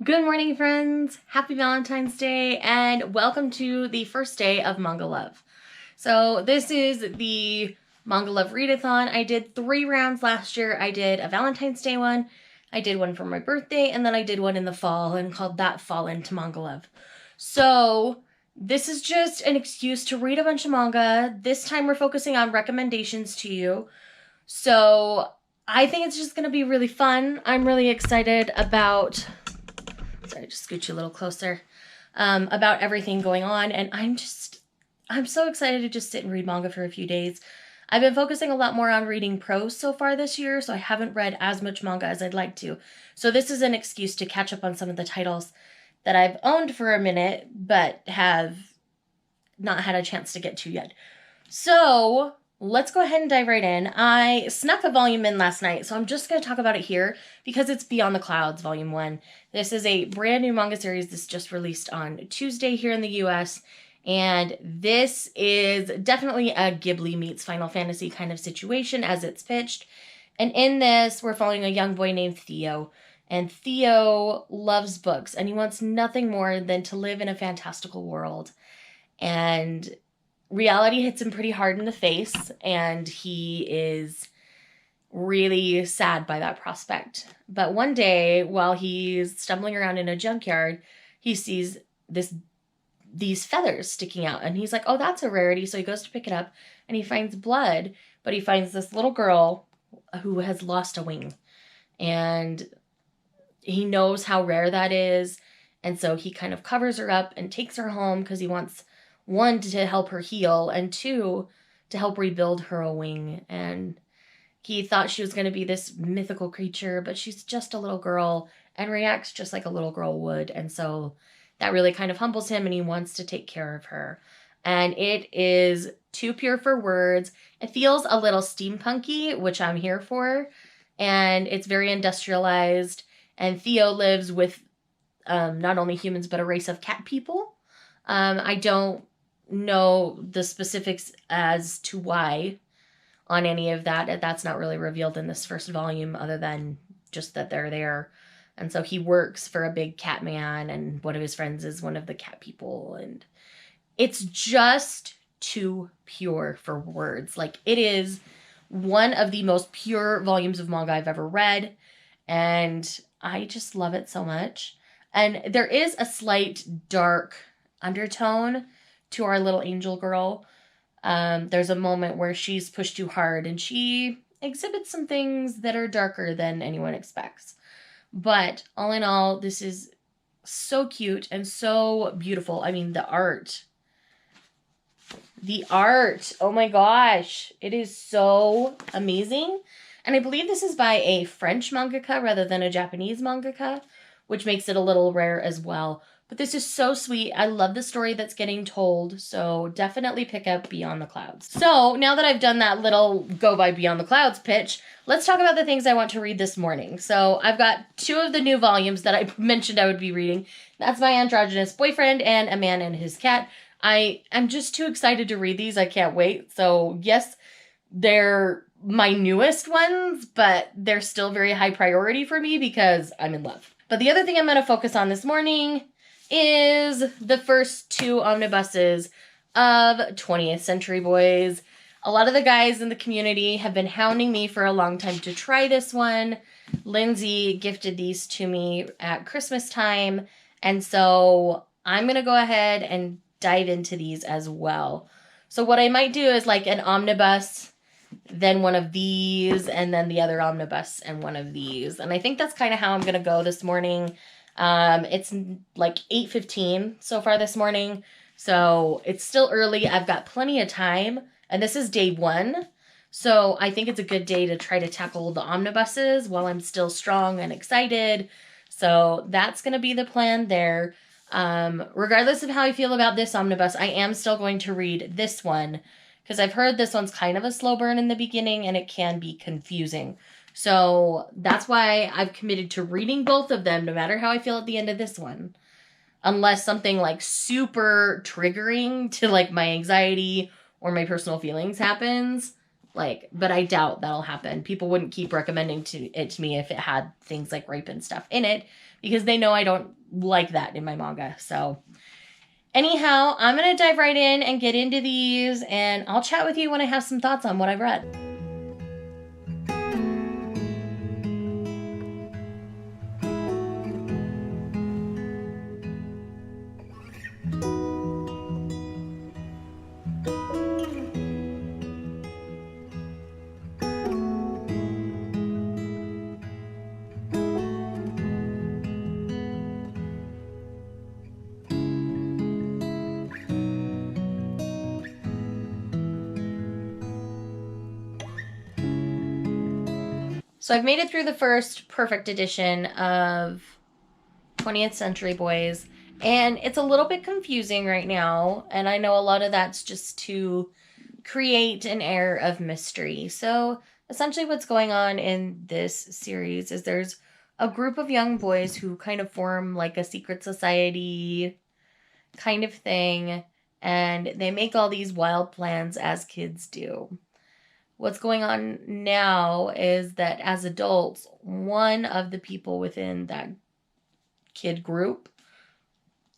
Good morning, friends. Happy Valentine's Day, and welcome to the first day of Manga Love. So this is the Manga Love Readathon. I did 3 rounds last year. I did a Valentine's Day one, I did one for my birthday, and then I did one in the fall and called that Fall into Manga Love. So this is just an excuse to read a bunch of manga. This time we're focusing on recommendations to you. So I think it's just going to be really fun. I'm really excited about... Sorry, just scoot you a little closer. About everything going on, and I'm so excited to just sit and read manga for a few days. I've been focusing a lot more on reading prose so far this year, so I haven't read as much manga as I'd like to. So this is an excuse to catch up on some of the titles that I've owned for a minute, but have not had a chance to get to yet. So let's go ahead and dive right in. I snuck a volume in last night, so I'm just going to talk about it here because it's Beyond the Clouds, Volume 1. This is a brand new manga series that's just released on Tuesday here in the US, and this is definitely a Ghibli meets Final Fantasy kind of situation as it's pitched. And in this, we're following a young boy named Theo, and Theo loves books, and he wants nothing more than to live in a fantastical world. And reality hits him pretty hard in the face, and he is really sad by that prospect. But one day, while he's stumbling around in a junkyard, he sees these feathers sticking out, and he's like, oh, that's a rarity. So he goes to pick it up, and he finds blood, but he finds this little girl who has lost a wing, and he knows how rare that is, and so he kind of covers her up and takes her home because he wants, 1, to help her heal, and 2, to help rebuild her a wing. And he thought she was going to be this mythical creature, but she's just a little girl and reacts just like a little girl would. And so that really kind of humbles him, and he wants to take care of her. And it is too pure for words. It feels a little steampunky, which I'm here for. And it's very industrialized. And Theo lives with not only humans, but a race of cat people. I don't know the specifics as to why on any of that. That's not really revealed in this first volume, other than just that they're there. And so he works for a big cat man, and one of his friends is one of the cat people. And it's just too pure for words. Like, it is one of the most pure volumes of manga I've ever read, and I just love it so much. And there is a slight dark undertone to our little angel girl. There's a moment where she's pushed too hard, and she exhibits some things that are darker than anyone expects. But all in all, this is so cute and so beautiful. I mean, the art, oh my gosh, it is so amazing. And I believe this is by a French mangaka rather than a Japanese mangaka, which makes it a little rare as well. But this is so sweet. I love the story that's getting told, so definitely pick up Beyond the Clouds. So now that I've done that little go by Beyond the Clouds pitch, let's talk about the things I want to read this morning. So I've got 2 of the new volumes that I mentioned I would be reading. That's My Androgynous Boyfriend and A Man and His Cat. I am just too excited to read these. I can't wait. So yes, they're my newest ones, but they're still very high priority for me because I'm in love. But the other thing I'm going to focus on this morning is the first 2 omnibuses of 20th Century Boys. A lot of the guys in the community have been hounding me for a long time to try this one. Lindsay gifted these to me at Christmas time, and so I'm going to go ahead and dive into these as well. So what I might do is like an omnibus, then one of these, and then the other omnibus and one of these. And I think that's kind of how I'm going to go this morning. It's like 8:15 so far this morning, so it's still early. I've got plenty of time, and this is day 1, so I think it's a good day to try to tackle the omnibuses while I'm still strong and excited. So that's going to be the plan there. Regardless of how I feel about this omnibus, I am still going to read this one, because I've heard this one's kind of a slow burn in the beginning, and it can be confusing. So that's why I've committed to reading both of them, no matter how I feel at the end of this one. Unless something like super triggering to like my anxiety or my personal feelings happens, Like, but I doubt that'll happen. People wouldn't keep recommending it to me if it had things like rape and stuff in it, because they know I don't like that in my manga. So anyhow, I'm going to dive right in and get into these, and I'll chat with you when I have some thoughts on what I've read. So I've made it through the first perfect edition of 20th Century Boys, and it's a little bit confusing right now, and I know a lot of that's just to create an air of mystery. So essentially what's going on in this series is there's a group of young boys who kind of form like a secret society kind of thing, and they make all these wild plans as kids do. What's going on now is that as adults, one of the people within that kid group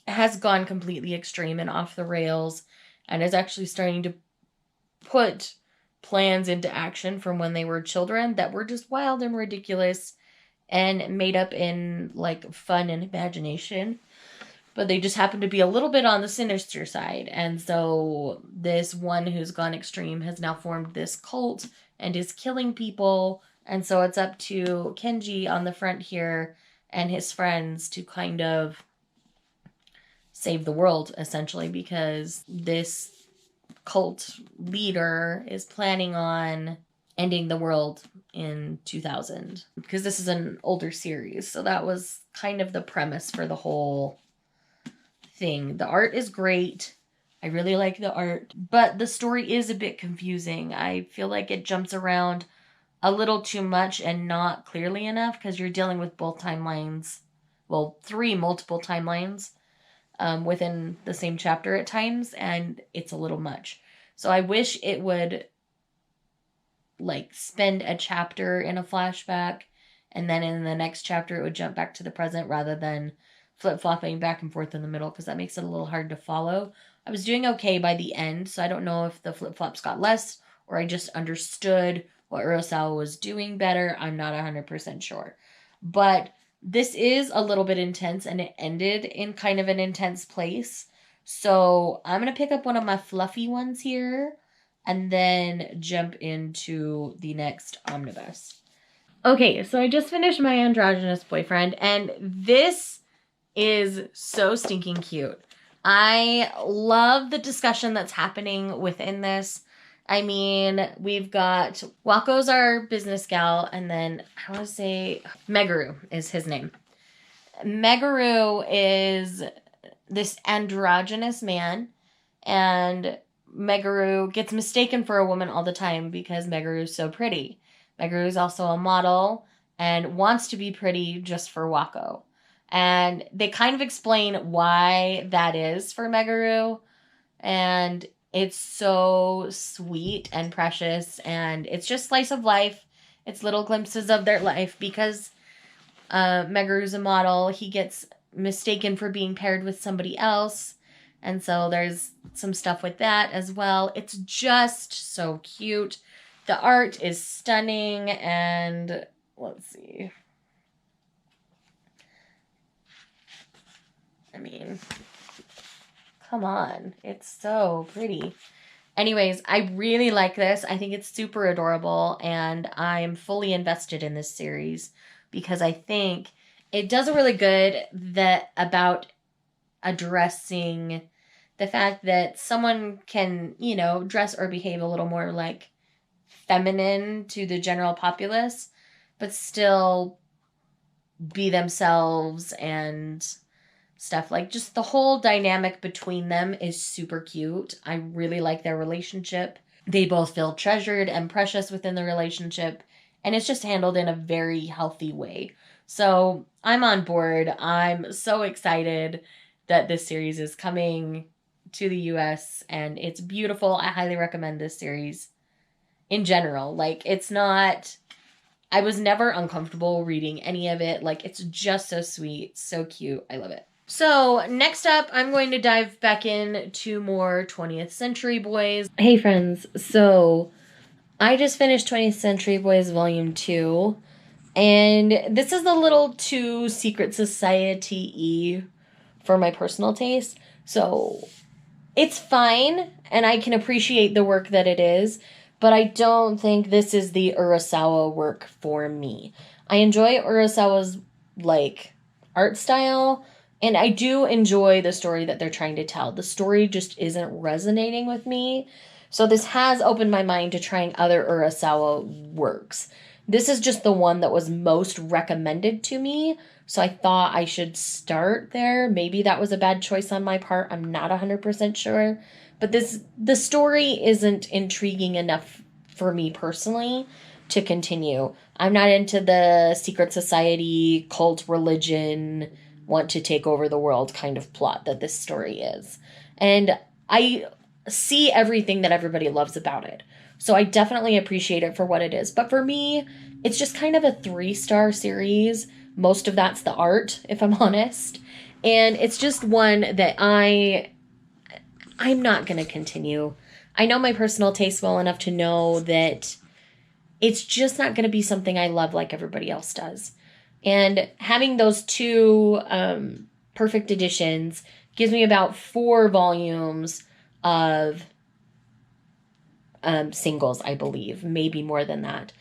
has gone completely extreme and off the rails, and is actually starting to put plans into action from when they were children that were just wild and ridiculous and made up in like fun and imagination. But they just happen to be a little bit on the sinister side. And so this one who's gone extreme has now formed this cult and is killing people. And so it's up to Kenji on the front here and his friends to kind of save the world, essentially, because this cult leader is planning on ending the world in 2000. Because this is an older series. So that was kind of the premise for the whole thing. The art is great. I really like the art, but the story is a bit confusing. I feel like it jumps around a little too much and not clearly enough, because you're dealing with both timelines, well, 3 multiple timelines within the same chapter at times, and it's a little much. So I wish it would like spend a chapter in a flashback, and then in the next chapter it would jump back to the present rather than flip-flopping back and forth in the middle, because that makes it a little hard to follow. I was doing okay by the end, so I don't know if the flip-flops got less or I just understood what Urasawa was doing better. I'm not 100% sure. But this is a little bit intense, and it ended in kind of an intense place. So I'm going to pick up one of my fluffy ones here and then jump into the next omnibus. Okay, so I just finished my androgynous boyfriend, and this is so stinking cute. I love the discussion that's happening within this. I mean, we've got Wako's our business gal, and then I want to say Meguru is his name. Meguru is this androgynous man, and Meguru gets mistaken for a woman all the time because Meguru's so pretty. Meguru is also a model and wants to be pretty just for Wako. And they kind of explain why that is for Meguru. And it's so sweet and precious. And it's just slice of life. It's little glimpses of their life. Because Meguru's a model, he gets mistaken for being paired with somebody else. And so there's some stuff with that as well. It's just so cute. The art is stunning. And let's see. I mean, come on. It's so pretty. Anyways, I really like this. I think it's super adorable, and I'm fully invested in this series because I think it does a really good about addressing the fact that someone can, you know, dress or behave a little more like feminine to the general populace, but still be themselves and stuff. Like, just the whole dynamic between them is super cute. I really like their relationship. They both feel treasured and precious within the relationship, and it's just handled in a very healthy way. So I'm on board. I'm so excited that this series is coming to the US, and it's beautiful. I highly recommend this series. in general. Like, it's not... I was never uncomfortable reading any of it. Like, it's just so sweet, so cute. I love it. So, next up, I'm going to dive back into more 20th Century Boys. Hey, friends. So, I just finished 20th Century Boys Volume 2. And this is a little too Secret Society-y for my personal taste. So, it's fine, and I can appreciate the work that it is. But I don't think this is the Urasawa work for me. I enjoy Urasawa's, like, art style, and I do enjoy the story that they're trying to tell. The story just isn't resonating with me. So this has opened my mind to trying other Urasawa works. This is just the one that was most recommended to me, so I thought I should start there. Maybe that was a bad choice on my part. I'm not 100% sure. But the story isn't intriguing enough for me personally to continue. I'm not into the secret society, cult, religion, want to take over the world kind of plot that this story is. And I see everything that everybody loves about it. So I definitely appreciate it for what it is. But for me, it's just kind of a 3-star series. Most of that's the art, if I'm honest. And it's just one that I'm not going to continue. I know my personal taste well enough to know that it's just not going to be something I love like everybody else does. And having those 2 perfect editions gives me about 4 volumes of singles, I believe. Maybe more than that.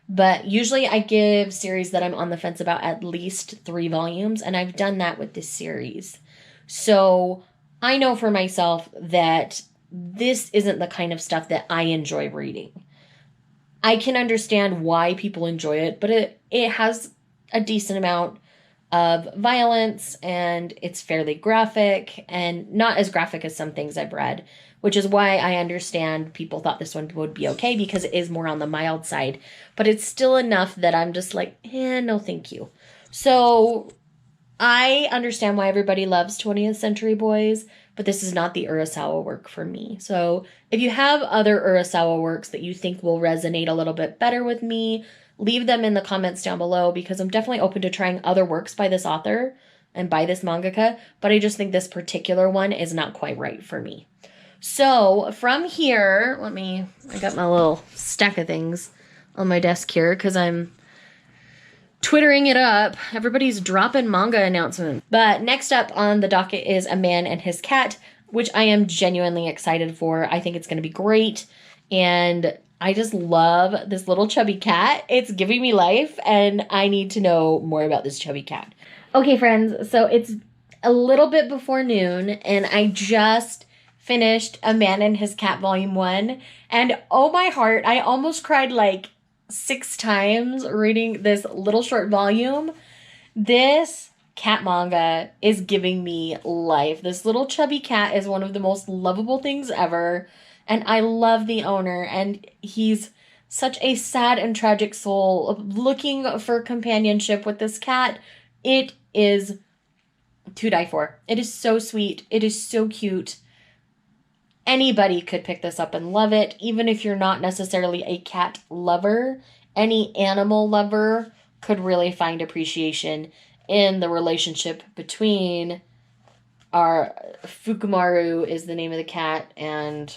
But usually I give series that I'm on the fence about at least 3 volumes, and I've done that with this series. So I know for myself that this isn't the kind of stuff that I enjoy reading. I can understand why people enjoy it, but it has a decent amount of violence, and it's fairly graphic, and not as graphic as some things I've read, which is why I understand people thought this one would be okay, because it is more on the mild side. But it's still enough that I'm just like, no thank you. So I understand why everybody loves 20th Century Boys, but this is not the Urasawa work for me. So if you have other Urasawa works that you think will resonate a little bit better with me, leave them in the comments down below, because I'm definitely open to trying other works by this author and by this mangaka, but I just think this particular one is not quite right for me. So from here, I got my little stack of things on my desk here because I'm twittering it up. Everybody's dropping manga announcements. But next up on the docket is A Man and His Cat, which I am genuinely excited for. I think it's going to be great. And I just love this little chubby cat. It's giving me life, and I need to know more about this chubby cat. Okay, friends, so it's a little bit before noon, and I just finished A Man and His Cat Volume 1. And oh my heart, I almost cried like 6 times reading this little short volume. This cat manga is giving me life. This little chubby cat is one of the most lovable things ever, and I love the owner, and he's such a sad and tragic soul looking for companionship with this cat. It is to die for. It is so sweet. It is so cute. Anybody could pick this up and love it, even if you're not necessarily a cat lover. Any animal lover could really find appreciation in the relationship between our Fukumaru is the name of the cat, and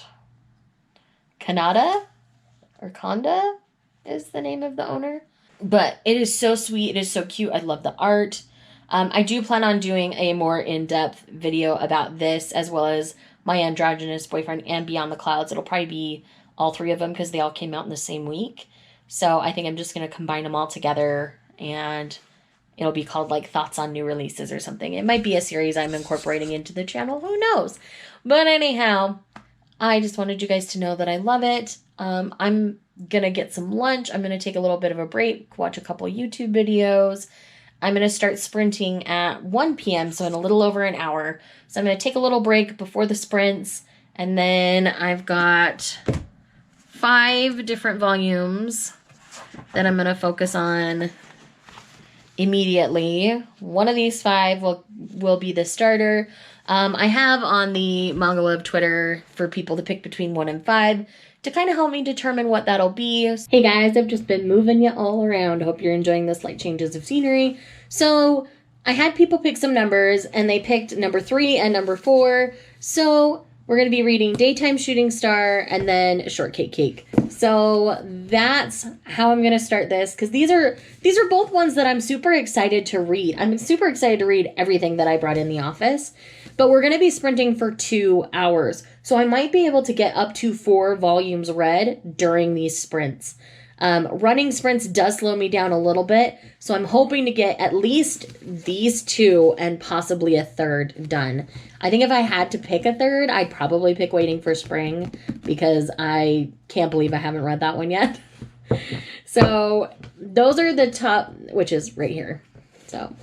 Kanada or Kanda is the name of the owner. But it is so sweet. It is so cute. I love the art. I do plan on doing a more in-depth video about this, as well as My Androgynous Boyfriend and Beyond the Clouds. It'll probably be all 3 of them because they all came out in the same week. So I think I'm just going to combine them all together, and it'll be called like Thoughts on New Releases or something. It might be a series I'm incorporating into the channel. Who knows? But anyhow, I just wanted you guys to know that I love it. I'm going to get some lunch. I'm going to take a little bit of a break, watch a couple YouTube videos. I'm going to start sprinting at 1 p.m., so in a little over an hour. So I'm going to take a little break before the sprints, and then I've got 5 different volumes that I'm going to focus on immediately. One of these 5 will be the starter. I have on the Manga Love Twitter for people to pick between 1 and 5. to kind of help me determine what that'll be. Hey guys, I've just been moving you all around. Hope you're enjoying the slight changes of scenery. So I had people pick some numbers, and they picked number 3 and number 4. So we're going to be reading Daytime Shooting Star and then Shortcake Cake. So that's how I'm going to start this, because these are both ones that I'm super excited to read. I'm super excited to read everything that I brought in the office, but we're going to be sprinting for 2 hours. So I might be able to get up to 4 volumes read during these sprints. Running sprints does slow me down a little bit, so I'm hoping to get at least these 2 and possibly a 3rd done. I think if I had to pick a 3rd, I'd probably pick Waiting for Spring, because I can't believe I haven't read that one yet. So those are the top, which is right here. So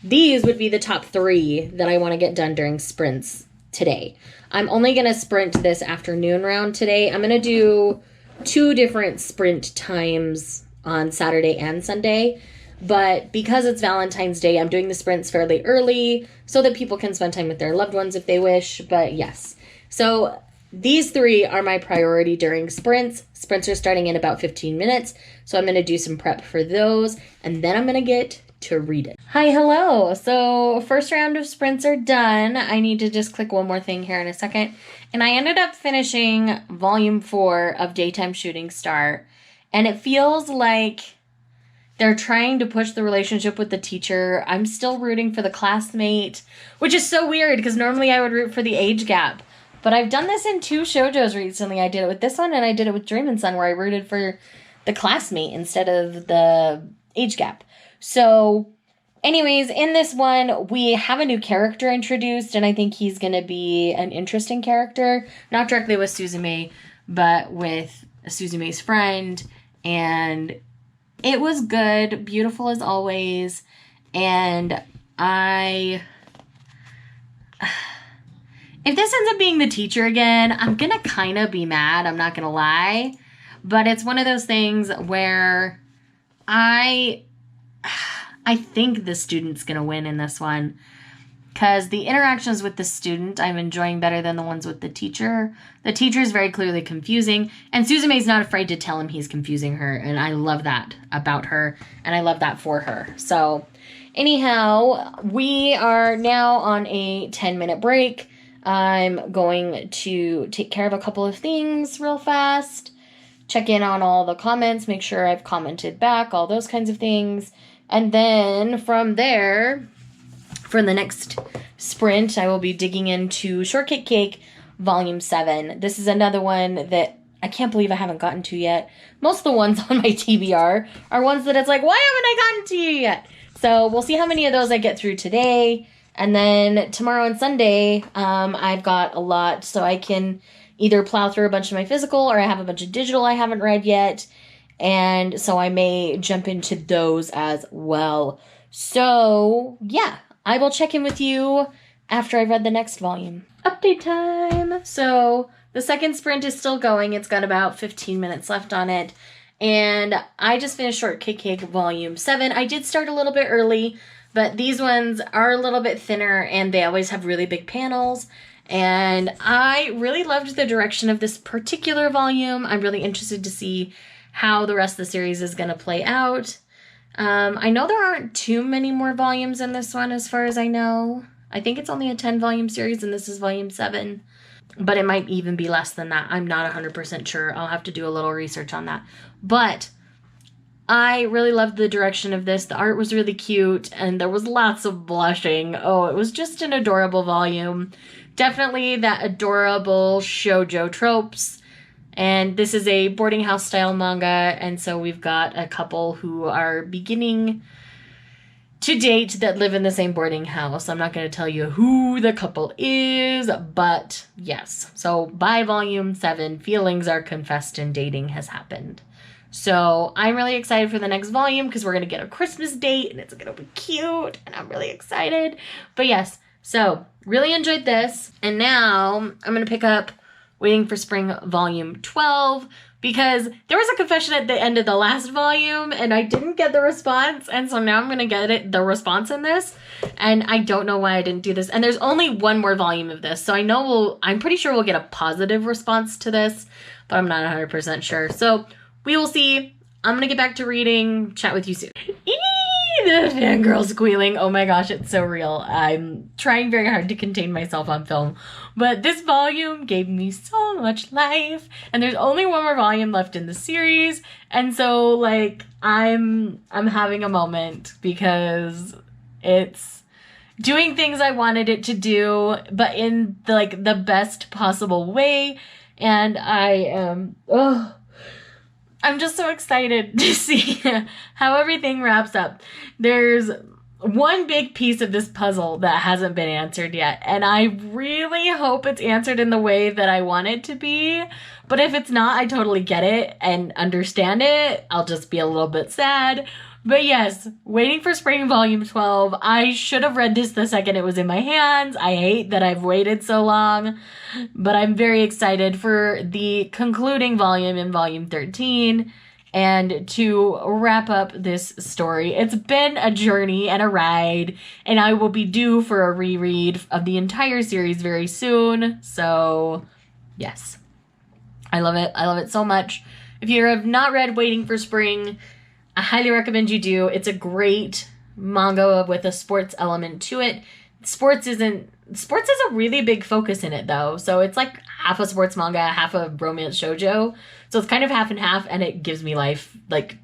these would be the top 3 that I want to get done during sprints today. I'm only going to sprint this afternoon round today. I'm going to do 2 different sprint times on Saturday and Sunday, but because it's Valentine's Day, I'm doing the sprints fairly early so that people can spend time with their loved ones if they wish. But yes, so these 3 are my priority during sprints. Sprints are starting in about 15 minutes, so I'm going to do some prep for those, and then I'm going to get to read it. Hi, hello. So first round of sprints are done. I need to just click one more thing here in a second. And I ended up finishing volume 4 of Daytime Shooting Star. And it feels like they're trying to push the relationship with the teacher. I'm still rooting for the classmate, which is so weird because normally I would root for the age gap. But I've done this in 2 shoujos recently. I did it with this one and I did it with Dream and Sun, where I rooted for the classmate instead of the age gap. So anyways, in this one, we have a new character introduced, and I think he's going to be an interesting character. Not directly with Suzume, but with Suzume's friend. And it was good, beautiful as always. And if this ends up being the teacher again, I'm going to kind of be mad. I'm not going to lie. But it's one of those things where I think the student's going to win in this one, because the interactions with the student I'm enjoying better than the ones with the teacher. The teacher is very clearly confusing, and Suzume's not afraid to tell him he's confusing her, and I love that about her, and I love that for her. So anyhow, we are now on a 10-minute break. I'm going to take care of a couple of things real fast, check in on all the comments, make sure I've commented back, all those kinds of things. And then from there, for the next sprint, I will be digging into Shortcake Cake Volume 7. This is another one that I can't believe I haven't gotten to yet. Most of the ones on my TBR are ones that it's like, why haven't I gotten to you yet? So we'll see how many of those I get through today. And then tomorrow and Sunday, I've got a lot, so I can either plow through a bunch of my physical, or I have a bunch of digital I haven't read yet. And so I may jump into those as well. So yeah, I will check in with you after I've read the next volume. Update time. So the second sprint is still going. It's got about 15 minutes left on it. And I just finished Shortcake Cake Volume 7. I did start a little bit early, but these ones are a little bit thinner and they always have really big panels. And I really loved the direction of this particular volume. I'm really interested to see how the rest of the series is going to play out. I know there aren't too many more volumes in this one as far as I know. I think it's only a 10-volume series and this is volume 7. But it might even be less than that. I'm not 100% sure. I'll have to do a little research on that. But I really loved the direction of this. The art was really cute and there was lots of blushing. Oh, it was just an adorable volume. Definitely that adorable shoujo tropes. And this is a boarding house style manga, and so we've got a couple who are beginning to date that live in the same boarding house. I'm not going to tell you who the couple is, but yes. So by volume 7, feelings are confessed and dating has happened. So I'm really excited for the next volume because we're going to get a Christmas date and it's going to be cute and I'm really excited. But yes, so really enjoyed this. And now I'm going to pick up Waiting for Spring Volume 12 because there was a confession at the end of the last volume and I didn't get the response. And so now I'm going to get the response in this. And I don't know why I didn't do this. And there's only one more volume of this. So I'm pretty sure we'll get a positive response to this. but I'm not 100% sure. So we will see. I'm gonna get back to reading. Chat with you soon. The fangirl squealing. Oh my gosh, it's so real. I'm trying very hard to contain myself on film, but this volume gave me so much life, and there's only one more volume left in the series, and so like I'm having a moment because it's doing things I wanted it to do, but in the best possible way, and I'm just so excited to see how everything wraps up. There's one big piece of this puzzle that hasn't been answered yet, and I really hope it's answered in the way that I want it to be. But if it's not, I totally get it and understand it. I'll just be a little bit sad. But yes, Waiting for Spring Volume 12. I should have read this the second it was in my hands. I hate that I've waited so long, but I'm very excited for the concluding volume in Volume 13 and to wrap up this story. It's been a journey and a ride, and I will be due for a reread of the entire series very soon. So, yes. I love it. I love it so much. If you have not read Waiting for Spring, I highly recommend you do. It's a great manga with a sports element to it. Sports is a really big focus in it though. So it's like half a sports manga, half a romance shoujo. So it's kind of half and half, and it gives me life like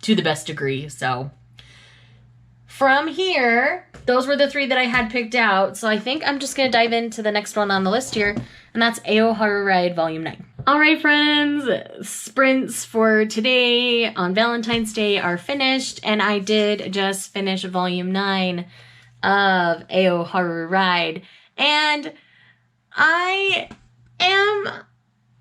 to the best degree. So from here, those were the 3 that I had picked out. So I think I'm just going to dive into the next one on the list here, and that's Ao Haru Ride Volume 9. All right, friends, sprints for today on Valentine's Day are finished, and I did just finish Volume 9 of Ao Haru Ride, and I am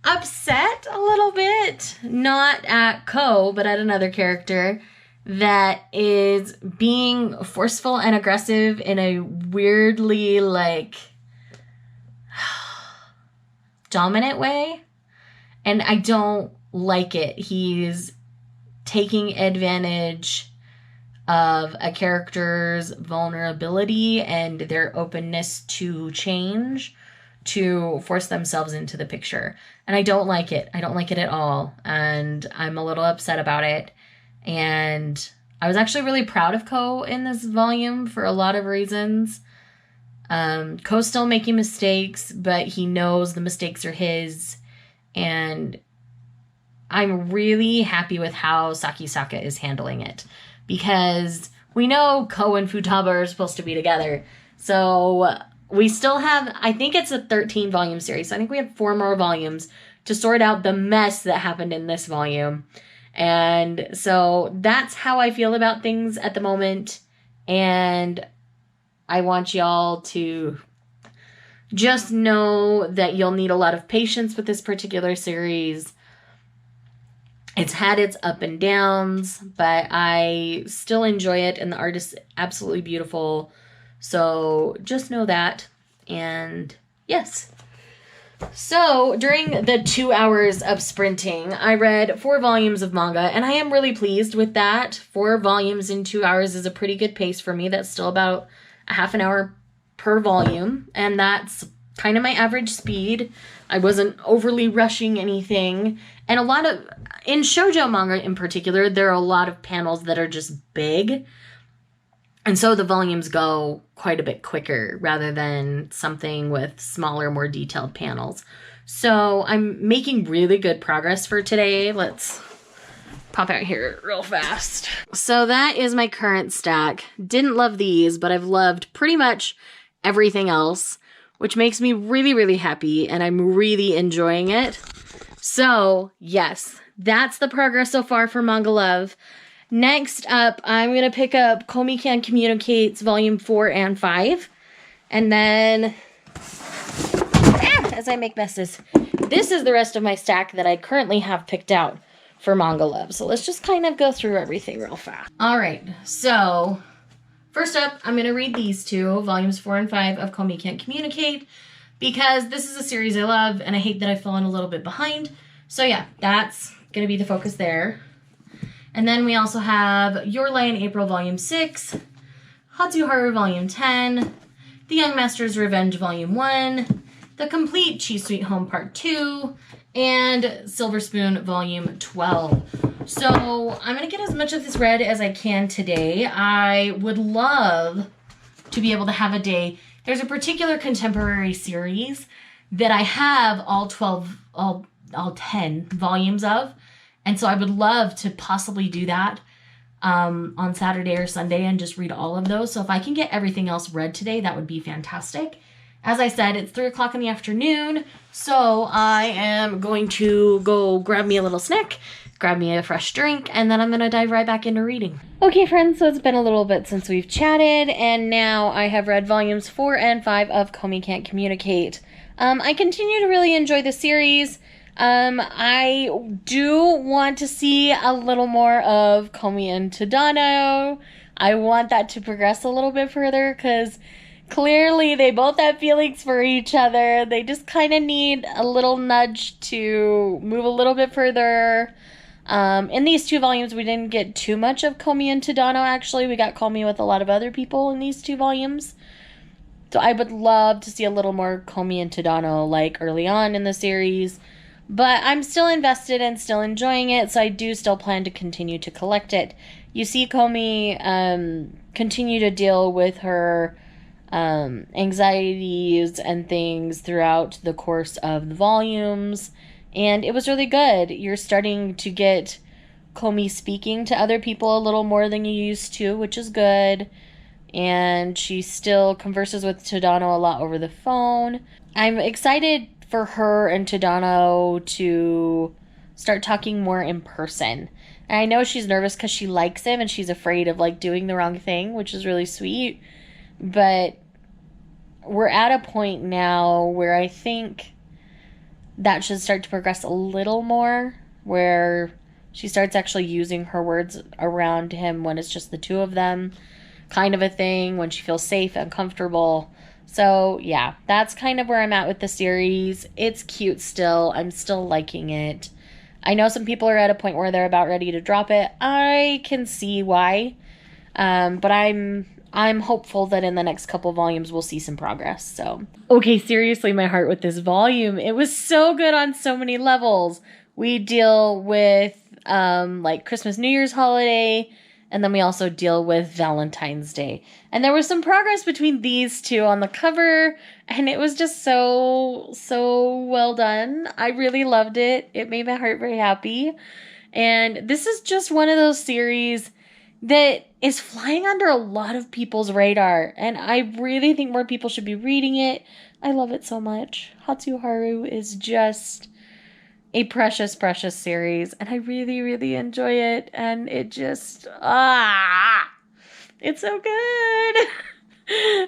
upset a little bit, not at Ko, but at another character that is being forceful and aggressive in a weirdly, dominant way. And I don't like it. He's taking advantage of a character's vulnerability and their openness to change to force themselves into the picture. And I don't like it. I don't like it at all. And I'm a little upset about it. And I was actually really proud of Ko in this volume for a lot of reasons. Ko's still making mistakes, but he knows the mistakes are his. And I'm really happy with how Sakisaka is handling it, because we know Ko and Futaba are supposed to be together. So we still have, I think it's a 13 volume series. So I think we have 4 more volumes to sort out the mess that happened in this volume. And so that's how I feel about things at the moment. And I want y'all to just know that you'll need a lot of patience with this particular series. It's had its up and downs, but I still enjoy it, and the art is absolutely beautiful. So just know that. And yes. So during the 2 hours of sprinting, I read 4 volumes of manga, and I am really pleased with that. 4 volumes in 2 hours is a pretty good pace for me. That's still about a half an hour per volume, and that's kind of my average speed. I wasn't overly rushing anything. And in shoujo manga in particular, there are a lot of panels that are just big. And so the volumes go quite a bit quicker rather than something with smaller, more detailed panels. So I'm making really good progress for today. Let's pop out here real fast. So that is my current stack. Didn't love these, but I've loved pretty much everything else, which makes me really, really happy, and I'm really enjoying it. So, yes, that's the progress so far for Manga Love. Next up, I'm going to pick up Komi Can Communicates Volume 4 and 5. And then, as I make messes, this is the rest of my stack that I currently have picked out for Manga Love. So let's just kind of go through everything real fast. All right, so first up, I'm going to read these 2, Volumes 4 and 5 of Komi Can't Communicate, because this is a series I love, and I hate that I've fallen a little bit behind. So yeah, that's going to be the focus there. And then we also have Your Lie in April Volume 6, Hatsuharu Volume 10, The Young Master's Revenge Volume 1, The Complete Cheese Sweet Home Part 2, and Silver Spoon Volume 12. So I'm going to get as much of this read as I can today. I would love to be able to have a day. There's a particular contemporary series that I have all 10 volumes of. And so I would love to possibly do that on Saturday or Sunday and just read all of those. So if I can get everything else read today, that would be fantastic. As I said, it's 3 o'clock in the afternoon, so I am going to go grab me a little snack, grab me a fresh drink, and then I'm going to dive right back into reading. Okay, friends, so it's been a little bit since we've chatted, and now I have read volumes 4 and 5 of Komi Can't Communicate. I continue to really enjoy the series. I do want to see a little more of Komi and Tadano. I want that to progress a little bit further, because clearly they both have feelings for each other. They just kind of need a little nudge to move a little bit further. In these 2 volumes, we didn't get too much of Komi and Tadano, actually. We got Komi with a lot of other people in these 2 volumes. So I would love to see a little more Komi and Tadano, like, early on in the series. But I'm still invested and still enjoying it, so I do still plan to continue to collect it. You see Komi continue to deal with her anxieties and things throughout the course of the volumes, and it was really good. You're starting to get Komi speaking to other people a little more than you used to, which is good, and she still converses with Tadano a lot over the phone. I'm excited for her and Tadano to start talking more in person. And I know she's nervous because she likes him and she's afraid of, like, doing the wrong thing, which is really sweet. But we're at a point now where I think that should start to progress a little more, where she starts actually using her words around him when it's just the 2 of them, kind of a thing, when she feels safe and comfortable. So, yeah, that's kind of where I'm at with the series. It's cute still. I'm still liking it. I know some people are at a point where they're about ready to drop it. I can see why. But I'm hopeful that in the next couple volumes we'll see some progress. So, okay, seriously, my heart with this volume. It was so good on so many levels. We deal with like Christmas, New Year's holiday, and then we also deal with Valentine's Day. And there was some progress between these 2 on the cover, and it was just so well done. I really loved it. It made my heart very happy. And this is just one of those series that is flying under a lot of people's radar, and I really think more people should be reading it. I love it so much. Hatsuharu is just a precious, precious series, and I really, really enjoy it, and it just, it's so good.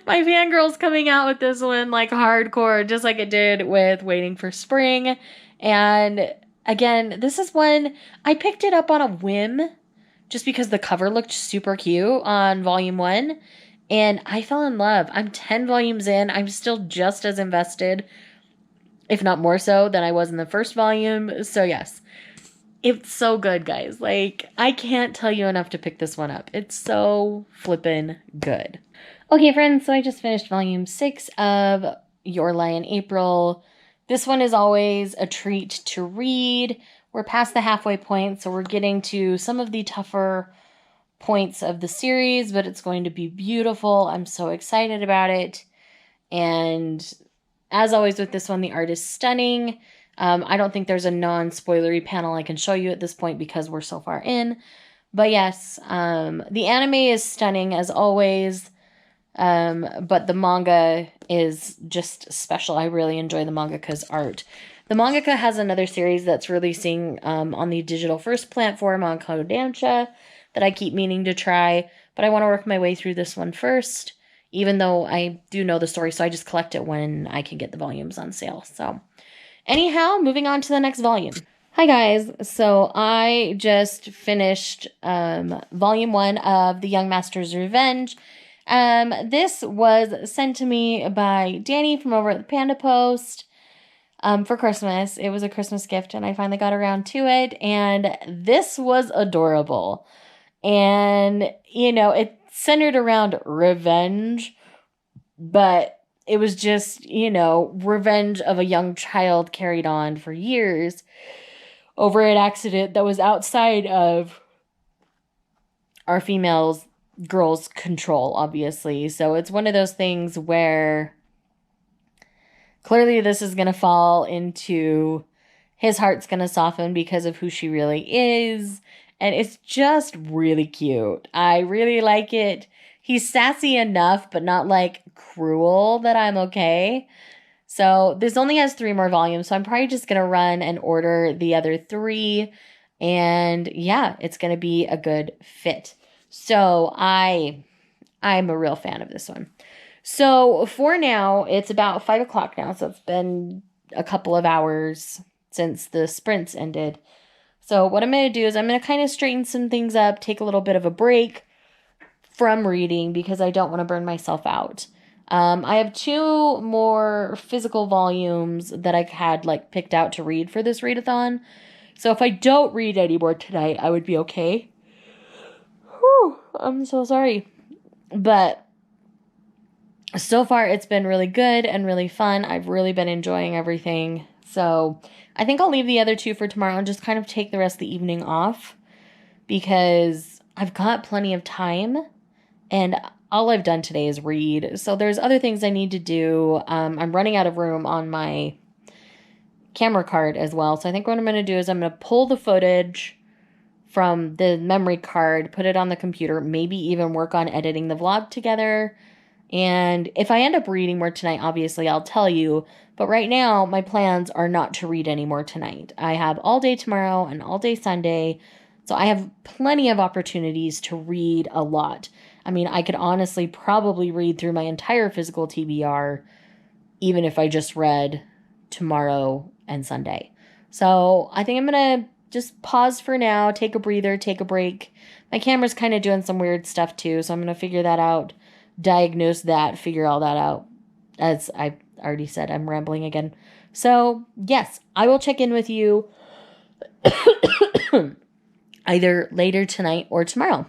My fangirl's coming out with this one like hardcore, just like it did with Waiting for Spring, and again, this is one, I picked it up on a whim, just because the cover looked super cute on volume 1, and I fell in love. I'm 10 volumes in. I'm still just as invested, if not more so, than I was in the first volume. So yes, it's so good, guys. Like, I can't tell you enough to pick this one up. It's so flippin' good. Okay, friends, so I just finished volume 6 of Your Lie in April. This one is always a treat to read. We're past the halfway point, so we're getting to some of the tougher points of the series, but it's going to be beautiful. I'm so excited about it. And as always with this one, the art is stunning. I don't think there's a non-spoilery panel I can show you at this point because we're so far in. But yes, the anime is stunning as always. But the manga is just special. I really enjoy the mangaka's art. The mangaka has another series that's releasing on the digital first platform on condense that I keep meaning to try, but I want to work my way through this one first, even though I do know the story, so I just collect it when I can get the volumes on sale. So anyhow, moving on to the next volume. Hi guys, so I just finished volume 1 of The Young Master's Revenge. This was sent to me by Danny from over at the Panda Post. For Christmas. It was a Christmas gift, and I finally got around to it, and this was adorable. And, you know, it's centered around revenge, but it was just, revenge of a young child carried on for years over an accident that was outside of our girls' control, obviously. So it's one of those things where clearly this is going to fall into his heart's going to soften because of who she really is. And it's just really cute. I really like it. He's sassy enough, but not like cruel that I'm okay. So this only has 3 more volumes. So I'm probably just going to run and order the other 3. And yeah, it's going to be a good fit. So I'm a real fan of this one. So for now, it's about 5 o'clock now. So it's been a couple of hours since the sprints ended. So what I'm going to do is I'm going to kind of straighten some things up, take a little bit of a break from reading because I don't want to burn myself out. I have 2 more physical volumes that I had picked out to read for this readathon. So if I don't read anymore tonight, I would be okay. Whew, I'm so sorry. But so far it's been really good and really fun. I've really been enjoying everything. So I think I'll leave the other 2 for tomorrow and just kind of take the rest of the evening off because I've got plenty of time and all I've done today is read. So there's other things I need to do. I'm running out of room on my camera card as well. So I think what I'm going to do is I'm going to pull the footage from the memory card, put it on the computer, maybe even work on editing the vlog together. And if I end up reading more tonight, obviously I'll tell you. But right now, my plans are not to read anymore tonight. I have all day tomorrow and all day Sunday. So I have plenty of opportunities to read a lot. I mean, I could honestly probably read through my entire physical TBR, even if I just read tomorrow and Sunday. So I think I'm going to just pause for now, take a breather, take a break. My camera's kind of doing some weird stuff too, so I'm going to figure that out, diagnose that, figure all that out. As I already said, I'm rambling again. So, yes, I will check in with you either later tonight or tomorrow.